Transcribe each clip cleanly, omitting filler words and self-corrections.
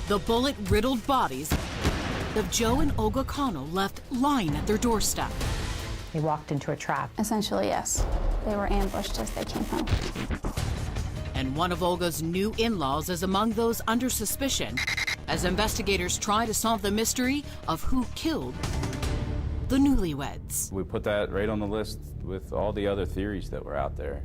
The bullet-riddled bodies of Joe and Olga Connell left lying at their doorstep. He walked into a trap. Essentially, yes. They were ambushed as they came home. And one of Olga's new in-laws is among those under suspicion as investigators try to solve the mystery of who killed the newlyweds. We put that right on the list with all the other theories that were out there.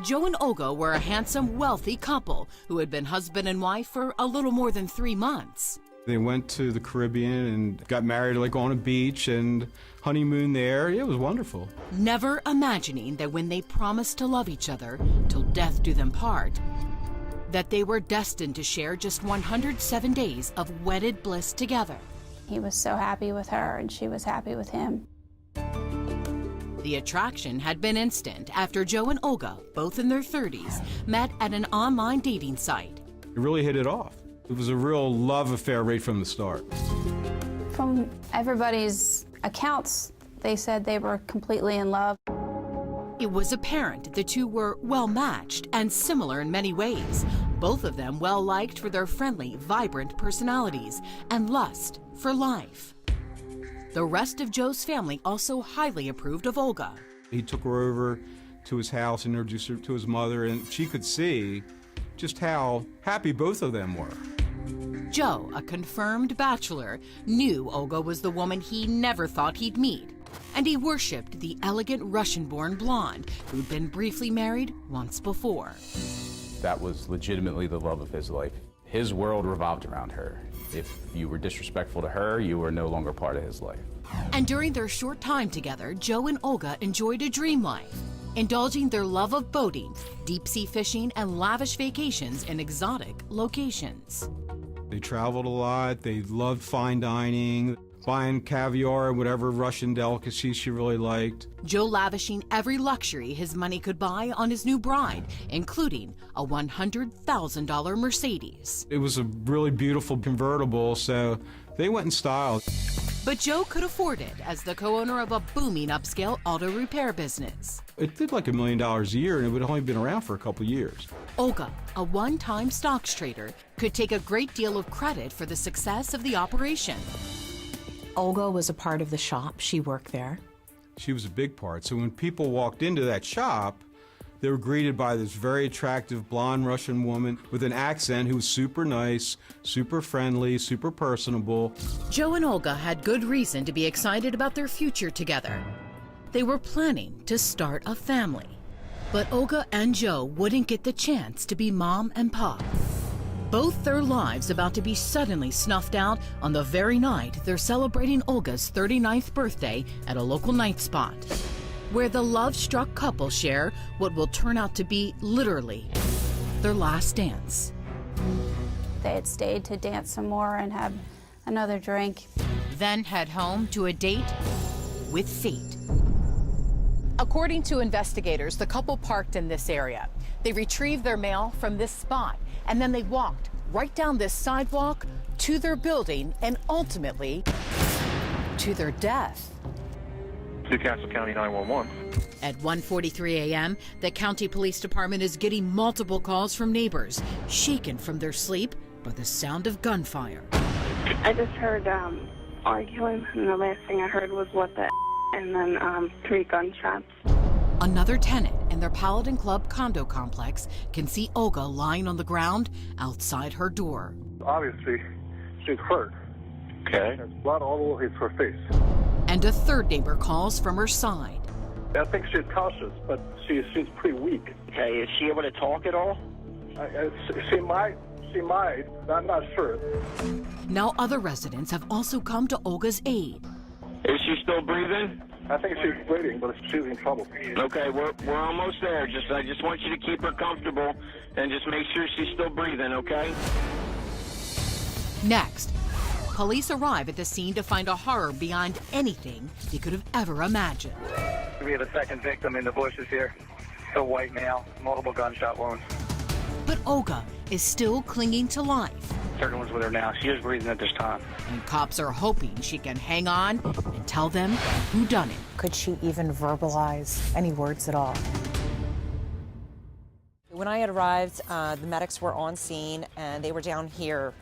Joe and Olga were a handsome, wealthy couple who had been husband and wife for a little more than 3 months. They went to the Caribbean and got married like on a beach and honeymoon there. It was wonderful. Never imagining that when they promised to love each other till death do them part, that they were destined to share just 107 days of wedded bliss together. He was so happy with her, and she was happy with him. The attraction had been instant after Joe and Olga, both in their 30s, met at an online dating site. It really hit it off. It was a real love affair right from the start. From everybody's accounts, they said they were completely in love. It was apparent the two were well-matched and similar in many ways, both of them well-liked for their friendly, vibrant personalities and lust for life. The rest of Joe's family also highly approved of Olga. He took her over to his house and introduced her to his mother, and she could see just how happy both of them were. Joe, a confirmed bachelor, knew Olga was the woman he never thought he'd meet, and he worshipped the elegant Russian-born blonde who'd been briefly married once before. That was legitimately the love of his life. His world revolved around her. If you were disrespectful to her, you were no longer part of his life. And during their short time together, Joe and Olga enjoyed a dream life, indulging their love of boating, deep-sea fishing, and lavish vacations in exotic locations. They traveled a lot. They loved fine dining, buying caviar and whatever Russian delicacies she really liked. Joe lavishing every luxury his money could buy on his new bride, including a $100,000 Mercedes. It was a really beautiful convertible, so they went in style. But Joe could afford it as the co-owner of a booming upscale auto repair business. It did like $1 million a year, and it would only been around for a couple years. Olga, a one-time stocks trader, could take a great deal of credit for the success of the operation. Olga was a part of the shop. She worked there. She was a big part. So when people walked into that shop, they were greeted by this very attractive blonde Russian woman with an accent who was super nice, super friendly, super personable. Joe and Olga had good reason to be excited about their future together. They were planning to start a family. But Olga and Joe wouldn't get the chance to be mom and pop. Both their lives about to be suddenly snuffed out on the very night they're celebrating Olga's 39th birthday at a local night spot, where the love-struck couple share what will turn out to be literally their last dance. They had stayed to dance some more and have another drink. Then head home to a date with fate. According to investigators, the couple parked in this area. They retrieved their mail from this spot, and then they walked right down this sidewalk to their building and ultimately to their death. Newcastle County 911. At 1:43 a.m., the county police department is getting multiple calls from neighbors, shaken from their sleep by the sound of gunfire. I just heard arguing, and the last thing I heard was what the and then 3 gunshots. Another tenant in their Paladin Club condo complex can see Olga lying on the ground outside her door. Obviously, she's hurt. Okay. There's blood all over her face. And a third neighbor calls from her side. I think she's cautious, but she's pretty weak. Okay, is she able to talk at all? She might, but I'm not sure. Now other residents have also come to Olga's aid. Is she still breathing? I think she's bleeding, but she's in trouble. Okay, we're almost there. I just want you to keep her comfortable and just make sure she's still breathing, okay? Next, police arrive at the scene to find a horror beyond anything they could have ever imagined. We have a second victim in the bushes here. A white male, multiple gunshot wounds. But Olga is still clinging to life. Everyone's with her now. She is breathing at this time. And cops are hoping she can hang on and tell them who done it. Could she even verbalize any words at all? When I had arrived, the medics were on scene and they were down here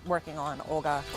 working on Olga.